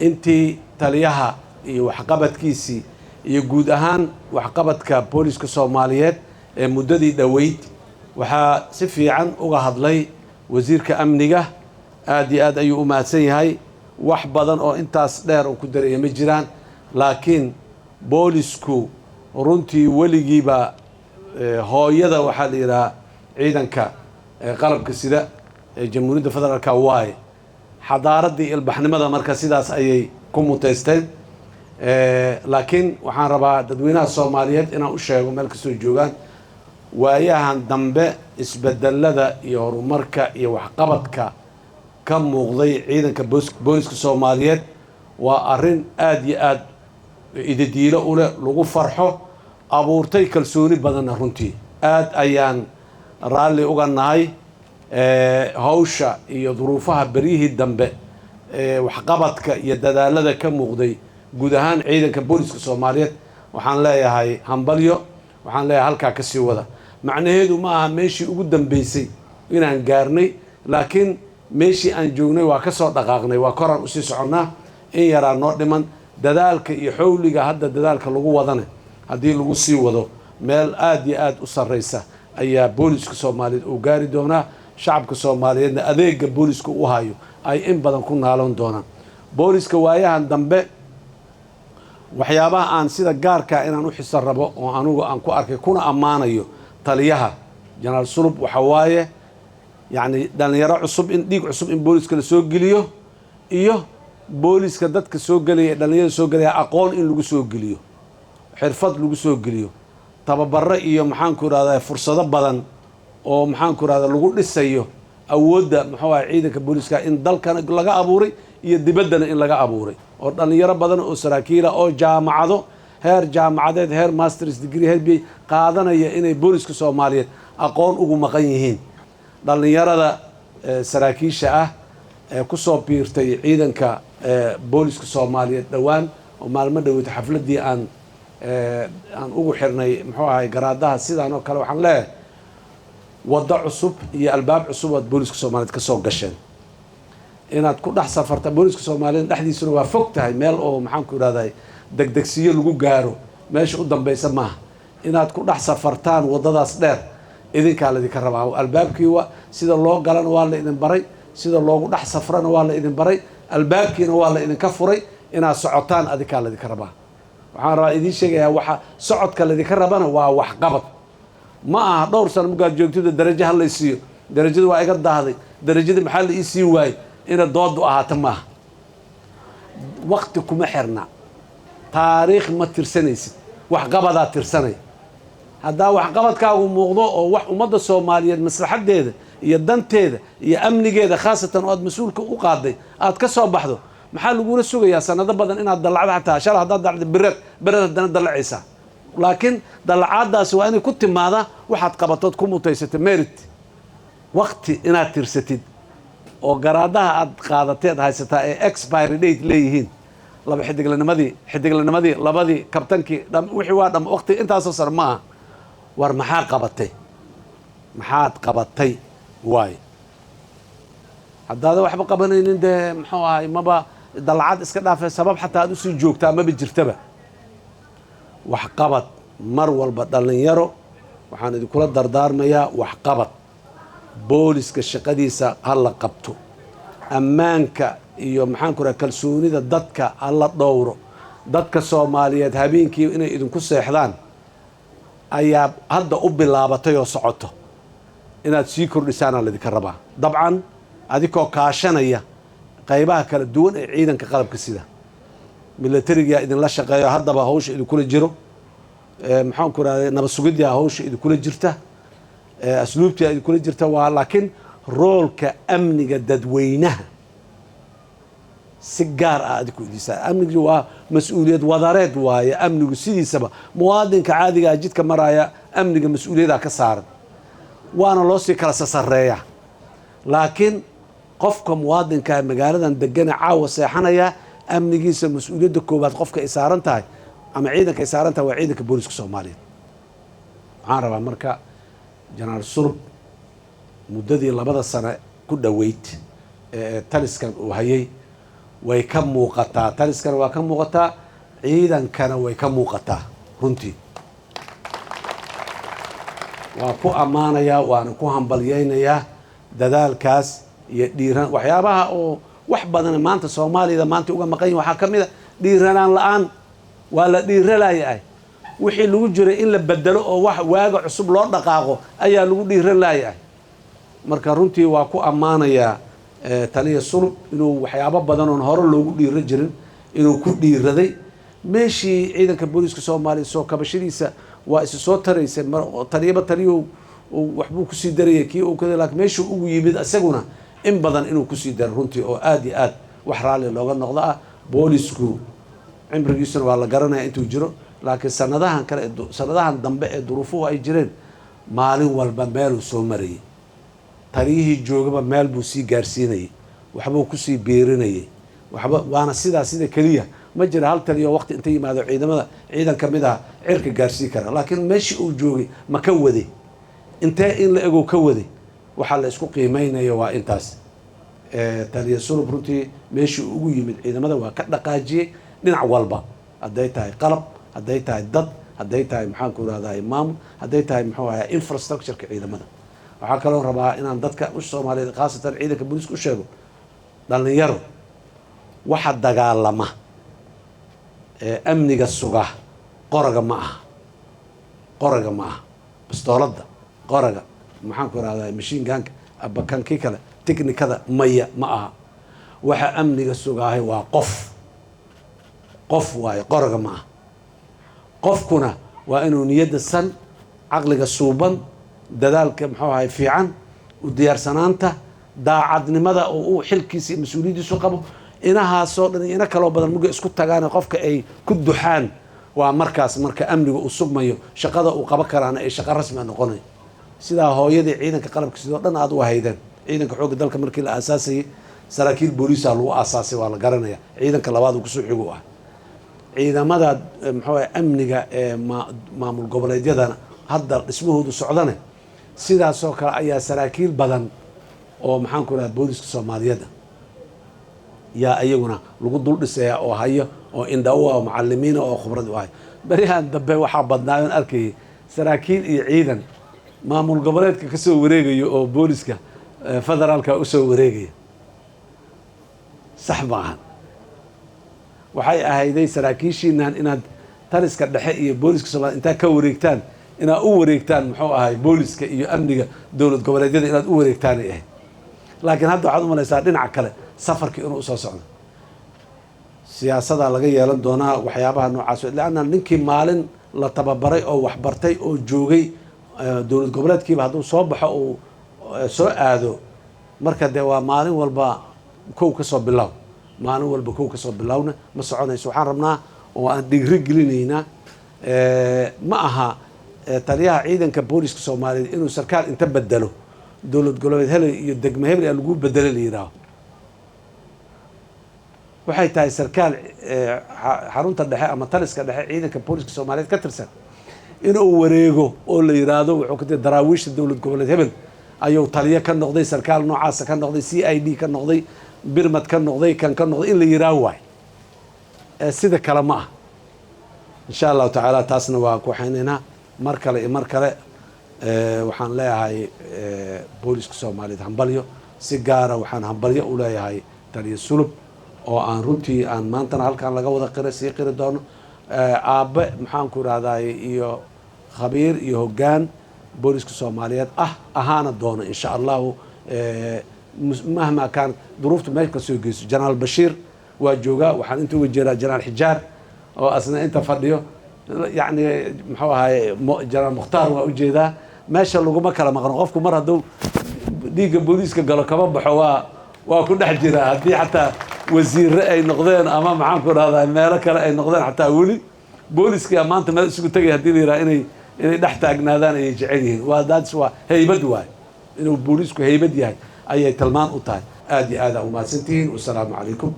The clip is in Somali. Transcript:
intii taliyaha iyo waxqabadkiisii iyo guud ahaan waxqabadka booliska Soomaaliyeed ee muddadii dhaweyd waxaa si fiican uga hadlay wasiirka amniga aad iyo aad ayuu u mahadsan yahay wax badan oo intaas dheer oo ku dareeyay ma jiraan laakiin boolisku runtii weligiiba hooyada waxaa la yidhaha ciidanka qalabka sida ee jamhuuriyadda federaalka waaye xadaaradii ilbaxnimada marka sidaas ayay ku muteysteen laakiin waxaan rabaa dadweynaha Soomaaliyeed inaan u sheego meel kastoo joogaan waayahan dambe isbedelada iyo horumarka iyo waxqabadka ka muuqday ciidanka booliska Soomaaliyeed waa arrin aad iyo aad idadiilo u leh lagu farxo abuurtay kalsooni badan runtii aad ayaan raalli uga nahay hawsha iyo duruufaha barihii dambe waxqabadka iyo dadaalada ka muuqday guud ahaan ciidanka booliska Soomaaliyeed waxaan leeyahay hambalyo waxaan leeyahay halka ka sii wada macnaheedu ma aha meeshii ugu dambeysay inaan gaarnay laakiin meeshii aan joognay waa ka soo dhaqaaqnay waa koraan u sii soconnaa in yaraa noo dhiman dadaalka iyo xawliga hadda dadaalka lagu wadana haddii lagu sii wado meel aad iyo aad u sarreysa ayaa booliska Soomaaliyeed uu gaari doonaa shacabka Soomaaliyeedna adeega booliska u hayo ay in badan ku naalan doonaan booliska waayahan dambe waxyaabaha aan sida gaarka inaan u xisan rabo oo anugu aan ku arkay kuna ammaanayo taliyaha General Sulub waxa waaye يعني dhalinyaro cusub in dhiig cusub in booliska la soo geliyo iyo booliska dadka soo galay dhalinyarada soo galay aqoon in lagu soo geliyo xirfad lagu soo geliyo tababarro iyo maxaan ku raadaya fursado badan oo maxaan ku raadaya lagu dhisayo awoodda maxaa ciidanka booliska in dalkan laga abuuray iyo dibaddana in laga abuuray oo dhalinyaro badan oo saraakiil oo jaamacado heer jaamacadeed heer masters degree heer bi qaadanaya inay booliska Soomaaliyeed aqoon ugu maqan yihiin dhalinyarada saraakiisha ah ku soo biirtay ciidanka booliska Soomaaliyeed dhawaan oo maalmo dhaweyd xafladii aan ugu xirnay muxuu ahay garaadaha sidaan oo kale waxaan leeyahay wada cusub iyo albaab cusub oo booliska Soomaaliyeed ka soo gasheen inaad ku dhex safarta booliska Soomaaliyeed dhexdiisuna waa fog tahay meel oo maxaan ku raadayay degdegsiyo lagu gaaro meesha u dambaysa maaha inaad ku dhex safartaan wadadaas dheer idinka la idinka rabaa albaabkii waa sida loo galan waa la idin baray sida loogu dhex safrana waa la idin baray albaabkiina waa la idinka furay inaad socotaan adinka la idinka rabaa waxaan rabaa idin sheegayaa waxa socodka la idinka rabana waa wax qabad ma aha dhowr sano markaad joogtida darajo hal la siiyo darajadu waa iga daahday darajada maxaa la ii sii waayay ina doodu ahaato maaha waqti kuma xirna taariikh ma tirsanaysid wax qabadaa tirsanay haddaa waxqabadkaagu muuqdo oo wax ummadda Soomaaliyeed maslaxadeeda iyo danteeda iyo amnigeeda khaasatan oo aad mas'uulka u qaaday aad ka soo baxdo maxaa lagu sugayaa sanado badan inaad dalacdo xataa shal haddaad dalacdo bireed haddana dalacaysaa laakiin dalacaadaasi waa inay ku timaada waxaad qabatood ku mutaysatay merit waqti inaad tirsatid oo garaadaha aad qaadateed haysataa ee expiry date leeyihiin laba xidiglanimadii labadii kabtankii wixii waa dham waqti intaasoo sar maaha war maxaad qabatay waay haddaad waxba qabanaynin dee muxuu ahay maba dalcad iska dhaafay sabab xataa aad u sii joogtaa maba jirtaba wax qabad mar walba dhalinyaro waxaan idinkula dardaarmayaa wax qabad booliska shaqadiisa ha la qabto ammaanka iyo maxaan ku rahay kalsoonida dadka ha la dhowro dadka Soomaaliyeed habeenkii inay idinku seexdaan ayaa hadda u bilaabatay oo socoto inaad sii kordhisaan la idinka rabaa dabcan adikoo kaashanaya qaybaha kala duwan ee ciidanka qalabka sida militariga idin la shaqeeyo haddaba hawsha idin kula jiro maxaan ku raadey nabad sugidda hawsha idin kula jirta asluubta idin kula jirta waa laakiin roolka amniga dadweynaha si gaar ah adinku idisa amnigu waa mas'uuliyad wadareed waaye amnigu sidiisaba muwaadinka caadiga ah jidka maraya amniga mas'uuliyada ka saaran waana loo sii kala sareeyaa laakiin qofka muwaadinka magaaladan degan caawa seexanaya amnigiisa mas'uuliyadda koobaad qofka ay saaran tahay ama ciidanka ay saaran tahay waa ciidanka booliska Soomaaliyeed waxaan rabaa marka General Sulub muddadii 2 sano ku dhaweyd taliskan uu hayay way ka muuqataa, taliskana waa ka muuqataa, ciidankana way ka muuqataa runtii. waa ku ammaanayaa waana ku hambalyaynayaa dadaalkaas iyo dhiiran waxyaabaha oo wax badan maanta Soomaalida maanta uga maqan yahay waxaa kamid ah dhiiranaan la'aan. waa la dhiiranayaa wixii lagu jiray in la bedelo oo wax waaga cusub loo dhaqaaqo ayaa lagu dhiiranayaa. marka runtii waa ku ammaanayaa taliya sulub inuu waxyaabo badan oo hore loogu dhiira jirin inuu ku dhiiraday. meeshii ciidanka booliska Soomaaliya soo kabashadiisa waa is soo taraysay taliyo waxbuu ku sii darayay kii uu ka laakiin meeshii ugu yimid asaguna in badan inuu ku sii daro runtii oo aad iyo aad wax raali looga noqdo ah. boolisku cimrigiisuna waa la garanayaa intuu jiro, laakiin sanadahan dambe ee duruufuhu ay jireen maalin walba meeluu soo marayay, taliyihii joogaba meel buu sii gaarsiinayay, waxbuu ku sii beerinayay, waana sida kaliya ma jira hal taliyo waqti inta yimaado ciidan kamid ah cirka gaarsii kara, laakiin meeshii uu joogay ma ka waday intee in la ego ka waday waxa la isku qiimeynayo waa intaas. taliya sulub runtii meeshii ugu yimid ciidamada waa ka dhaqaajiyay dhinac walba, hadday tahay qalab, hadday tahay dad, hadday tahay maxaan ku raadahay maamul, hadday tahay muxuu ahaa infrastructure-ka ciidamada. waxaa kaloo rabaa inaan dadka Soomaaliyeed khaasatan ciidanka booliska u sheego dhalinyaro waxa dagaalama amniga suga qoraga ma aha bastooladda qoraga maxaan ku raadahay machine gun abakankii kale tiknikada maya ma aha. waxa amniga sugaahay waa qof waaye qoraga ma aha. qofkuna waa inuu niyadda san caqliga suuban dadaalka muxuu ahay fiican u diyaarsanaanta daacadnimada oo uu xilkiisa iyo mas'uuliyadiisu qabo inahaasoo dhan ina kaloo badan muga isku tagaan qofka ay ku duxaan waa markaas marka amniga uu sugmayo shaqada uu qaban karaana ay shaqo rasmi ah noqonay. sidaa hooyadii ciidanka qalabka sidoo dhan aad u haydeen ciidanka xoogga dalka markii la aasaasay saraakiil booliisa lagu aasaasay waa la garanaya ciidanka labaad uu ku soo xigo ah. ciidamada muxuu ahay amniga ee maamul goboleedyadana hadda dhismahoodu socdane sidaasoo kale ayaa saraakiil badan oo maxaan ku rahaa booliska Soomaaliyeed yaa ayaguna lagu dul dhisayaa oo hayo oo indhawa oo macallimiin oo khibrad u ah. barihan dambe waxaa badnaayon arkay saraakiil iyo ciidan maamul goboleedka ka soo wareegayo oo booliska federaalka u soo wareegaya. sax maahan. waxay ahayday saraakiishiinaan inaad taliska dhexe iyo booliska Soomaaliya intaa ka wareegtaan inaad u wareegtaan muxuu ahay booliska iyo amniga dowlad goboleedyada inaad u wareegtaan ay ahayd. laakiin hadda waxaad u malaysaa dhinaca kale safarkii inuu soo socdo. siyaasadda laga yeelan doonaa waxyaabaha noocaas laana ninkii maalin la tababaray oo wax bartay oo joogay dowlad goboleedkiiba hadduu soo baxo uu soo aado marka dee waa maalin walba kow ka soo bilow bilowna ma soconayso. waxaan rabnaa oo aan dhiiri gelinaynaa ma aha taliyaha ciidanka booliska Soomaaliyeed inuu sarkaal inta bedelo dowlad goboleed helay iyo degmo hebel lagu bedelo la yiraahdo. waxay tahay sarkaal xarunta dhexe ama taliska dhexe ciidanka booliska Soomaaliyeed ka tirsan inuu wareego oo la yiraahdo wuxuu ka daraawiishta dowlad goboleed hebel ayuu taliye ka noqday, sarkaal noocaas ka noqday, CID ka noqday, birmad ka noqday, kan ka noqday in la yiraahdo waay sida kale ma ah. insha Allah taala taasna waa ku xaynaynaa mar kale waxaan leeyahay booliska Soomaaliyeed hambalyo si gaara waxaan hambalyo u leeyahay taliya sulub oo aan runtii aan maantana halkan laga wada qiri doono aabe maxaan ku raadaay iyo khabiir iyo hoggaan booliska Soomaaliyeed ahaana doono insha Allah. mahma kan duruuftu meel ka soo geyso Janaal Bashiir waa joogaa, waxaan inta uga jeedaa Janaal Xijaar oo asna inta fadhiyo yani muxuu ahay Janaal Mukhtaar waa u jeedaa. meesha laguma kala maqno qofku mar hadduu dhiigga booliska galo kama baxo waa ku dhex jira haddii xataa wasiirre ay noqdeen ama maxaan ku rahdaa meelo kale ay noqdeen xataa weli booliska maanta meel isugu tagay haddii la yiraahdo inay dhex taagnaadaan ayay jecel yihiin. waa haybad waay inuu boolisku haybad yahay ayay tilmaan u tahay. aad iyo aad u mahadsantihiin. wassalaamu calaykum.